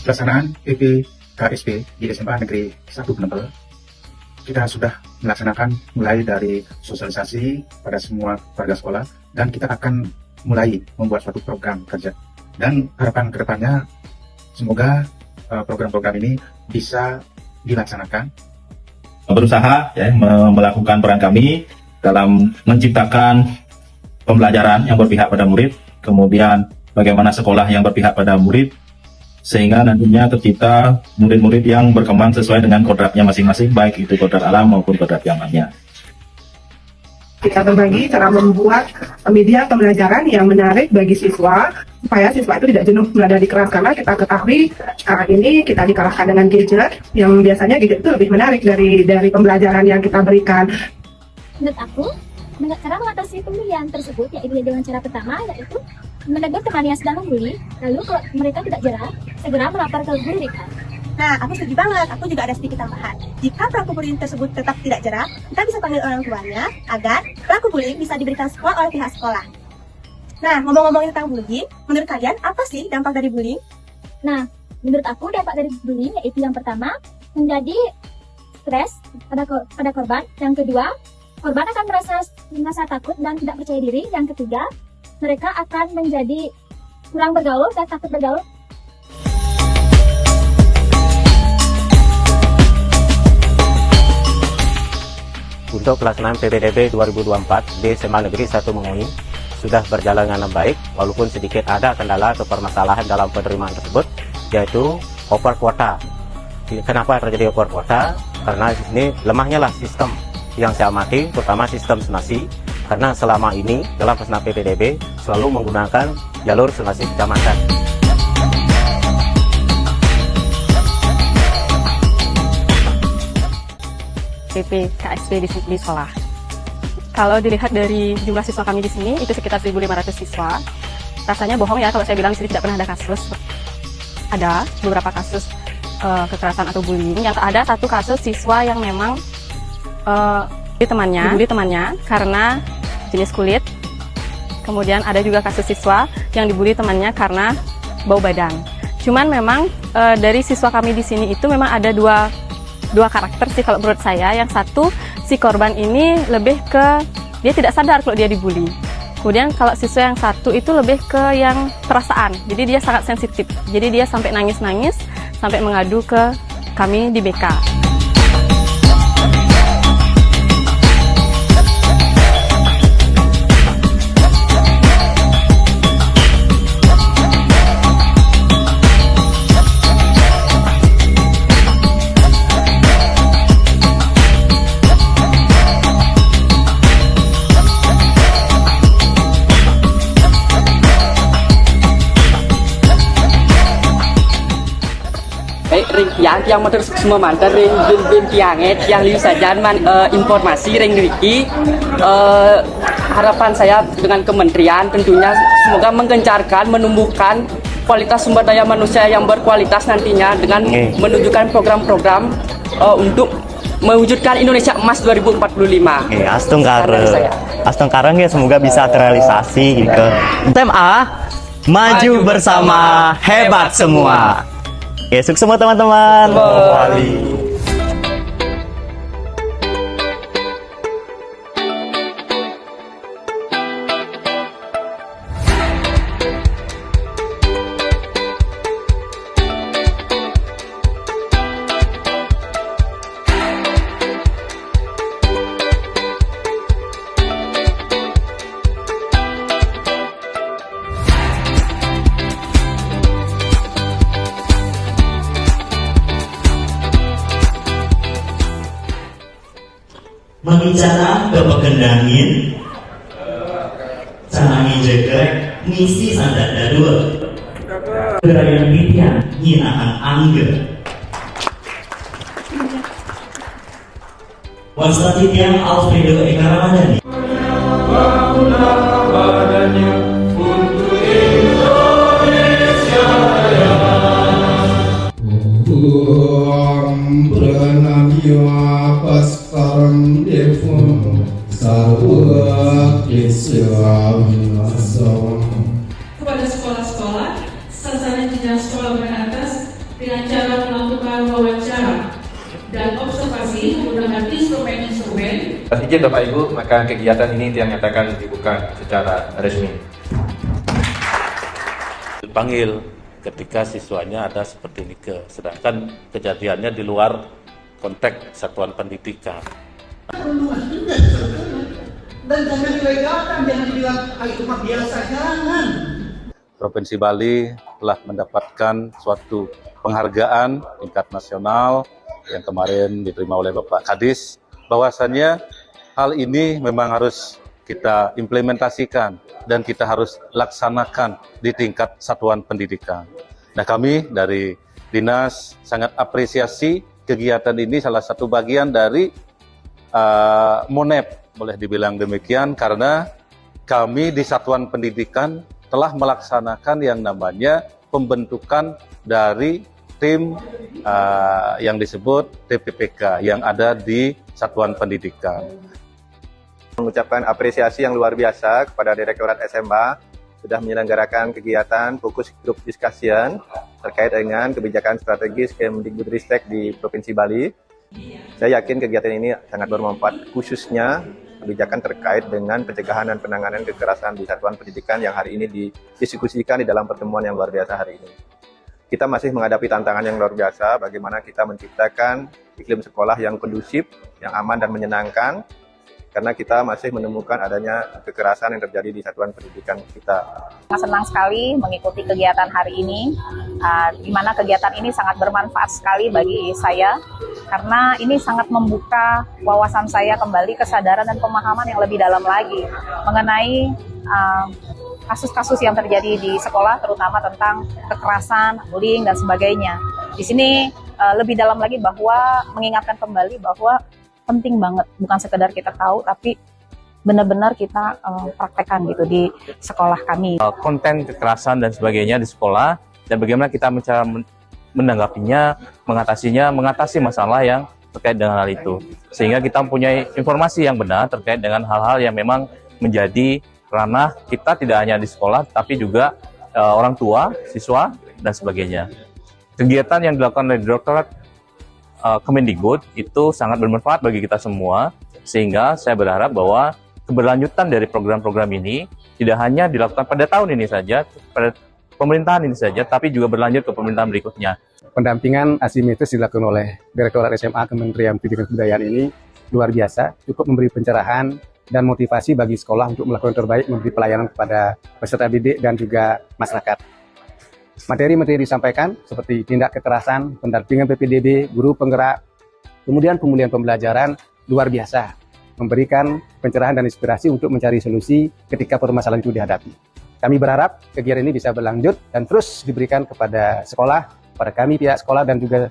pelaksanaan PPKSP di SMA Negeri 1 Penempel, kita sudah melaksanakan mulai dari sosialisasi pada semua warga sekolah, dan kita akan mulai membuat suatu program kerja. Dan harapan kedepannya semoga program-program ini bisa dilaksanakan. Berusaha ya, melakukan peran kami dalam menciptakan pembelajaran yang berpihak pada murid, kemudian bagaimana sekolah yang berpihak pada murid, sehingga nantinya tercipta murid-murid yang berkembang sesuai dengan kodratnya masing-masing, baik itu kodrat alam maupun kodrat zamannya. Kita berbagi cara membuat media pembelajaran yang menarik bagi siswa, supaya siswa itu tidak jenuh berada di kelas, karena kita ketahui sekarang ini kita dikalahkan dengan gadget, yang biasanya gadget itu lebih menarik dari pembelajaran yang kita berikan. Menurut aku, cara mengatasi pembelian tersebut yaitu dengan cara pertama, yaitu menegur teman yang sedang membuli, lalu kalau mereka tidak jerah, segera melapor ke guru BK. Nah, aku setuju banget. Aku juga ada sedikit tambahan. Jika pelaku bullying tersebut tetap tidak jerah, kita bisa panggil orang tuanya agar pelaku bullying bisa diberikan skor oleh pihak sekolah. Nah, ngomong-ngomongin tentang bullying, menurut kalian apa sih dampak dari bullying? Nah, menurut aku dampak dari bullying yaitu yang pertama, menjadi stres pada korban. Yang kedua, korban akan merasa takut dan tidak percaya diri. Yang ketiga, mereka akan menjadi kurang bergaul dan takut bergaul. Untuk pelaksanaan PPDB 2024 di SMA Negeri 1 Mengui sudah berjalan dengan baik, walaupun sedikit ada kendala atau permasalahan dalam penerimaan tersebut, yaitu over kuota. Kenapa terjadi over kuota? Karena ini lemahnya lah sistem yang saya amati, terutama sistem zonasi, karena selama ini dalam pelaksanaan PPDB selalu menggunakan jalur zonasi kecamatan. PPKSP di sekolah. Kalau dilihat dari jumlah siswa kami di sini itu sekitar 1.500 siswa. Rasanya bohong ya kalau saya bilang di sini tidak pernah ada kasus. Ada beberapa kasus kekerasan atau bullying. Yang ada satu kasus siswa yang memang dibully temannya karena jenis kulit. Kemudian ada juga kasus siswa yang dibully temannya karena bau badan. Cuman memang dari siswa kami di sini itu memang ada dua karakter sih kalau menurut saya. Yang satu, si korban ini lebih ke dia tidak sadar kalau dia dibully. Kemudian kalau siswa yang satu itu lebih ke yang perasaan, jadi dia sangat sensitif, jadi dia sampai nangis-nangis, sampai mengadu ke kami di BK. yang motor semua mantan ring kianget yang liu sajan informasi ring niki harapan saya dengan kementerian tentunya semoga menggencarkan menumbuhkan kualitas sumber daya manusia yang berkualitas nantinya dengan menunjukkan program-program untuk mewujudkan Indonesia Emas 2045. Astung karang ya, semoga bisa terrealisasi gitu. SMA maju bersama, hebat semua. Sukses semua teman-teman. Mengicara kepegendangin canangin jegrek ngisi sandat dadua gerayan pipian nyinaan angger wasati tiang Alfredo Eka Ramadhani. Kepada sekolah-sekolah, sasaran jenjang sekolah menengah atas dan observasi menggunakan instrumen-instrumen. Izin Bapak Ibu, maka kegiatan ini dinyatakan dibuka secara resmi. Dipanggil ketika siswanya ada seperti ini, sedangkan kejadiannya di luar konteks satuan pendidikan. Dan jangan dilegalkan, jangan dibilang itu mah biasa, jangan. Provinsi Bali telah mendapatkan suatu penghargaan tingkat nasional yang kemarin diterima oleh Bapak Kadis, bahwasannya hal ini memang harus kita implementasikan dan kita harus laksanakan di tingkat satuan pendidikan. Nah, kami dari Dinas sangat apresiasi kegiatan ini, salah satu bagian dari MONEP, boleh dibilang demikian, karena kami di satuan pendidikan telah melaksanakan yang namanya pembentukan dari tim yang disebut TPPK yang ada di satuan pendidikan. Mengucapkan apresiasi yang luar biasa kepada Direktorat SMA sudah menyelenggarakan kegiatan fokus group discussion terkait dengan kebijakan strategis Kemdikbudristek di Provinsi Bali. Saya yakin kegiatan ini sangat bermanfaat, khususnya kebijakan terkait dengan pencegahan dan penanganan kekerasan di satuan pendidikan yang hari ini didiskusikan di dalam pertemuan yang luar biasa hari ini. Kita masih menghadapi tantangan yang luar biasa, bagaimana kita menciptakan iklim sekolah yang kondusif, yang aman dan menyenangkan, karena kita masih menemukan adanya kekerasan yang terjadi di satuan pendidikan kita. Senang sekali mengikuti kegiatan hari ini, di mana kegiatan ini sangat bermanfaat sekali bagi saya, karena ini sangat membuka wawasan saya kembali, kesadaran dan pemahaman yang lebih dalam lagi mengenai kasus-kasus yang terjadi di sekolah, terutama tentang kekerasan, bullying, dan sebagainya. Di sini lebih dalam lagi bahwa mengingatkan kembali bahwa penting banget, bukan sekedar kita tahu, tapi benar-benar kita praktekkan gitu di sekolah kami. Konten kekerasan dan sebagainya di sekolah, dan bagaimana kita menanggapinya, mengatasi masalah yang terkait dengan hal itu. Sehingga kita mempunyai informasi yang benar terkait dengan hal-hal yang memang menjadi ranah kita tidak hanya di sekolah, tapi juga orang tua, siswa, dan sebagainya. Kegiatan yang dilakukan oleh Direktorat Kemendikbud itu sangat bermanfaat bagi kita semua, sehingga saya berharap bahwa keberlanjutan dari program-program ini tidak hanya dilakukan pada tahun ini saja, pada pemerintahan ini saja, tapi juga berlanjut ke pemerintahan berikutnya. Pendampingan asimetris dilakukan oleh Direktorat SMA Kementerian Pendidikan dan Kebudayaan ini luar biasa, cukup memberi pencerahan dan motivasi bagi sekolah untuk melakukan terbaik, memberi pelayanan kepada peserta didik dan juga masyarakat. Materi-materi disampaikan seperti tindak kekerasan, pendampingan PPDB, guru penggerak, kemudian pemulihan pembelajaran luar biasa, memberikan pencerahan dan inspirasi untuk mencari solusi ketika permasalahan itu dihadapi. Kami berharap kegiatan ini bisa berlanjut dan terus diberikan kepada sekolah, pada kami pihak sekolah dan juga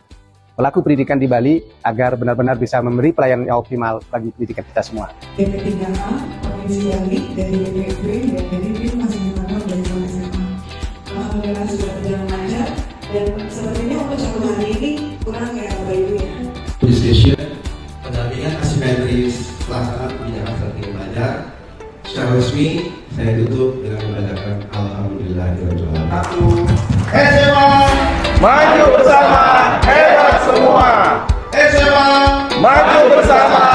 pelaku pendidikan di Bali agar benar-benar bisa memberi pelayanan yang optimal bagi pendidikan kita semua. DP3A, Provinsi Bali, dari DPP, dari tim masih dibangun dari SMA. Alhamdulillah sudah berjalan lancar dan sepertinya untuk satu hari ini kurang kayak Bapak Ibu ya. Discussion, pendampingan asimetris pelaksanaan kebijakan strategi belajar. Secara resmi saya tutup dengan membacakan Alhamdulillahirobbilalamin. SMA maju bersama, hebat semua. SMA maju bersama,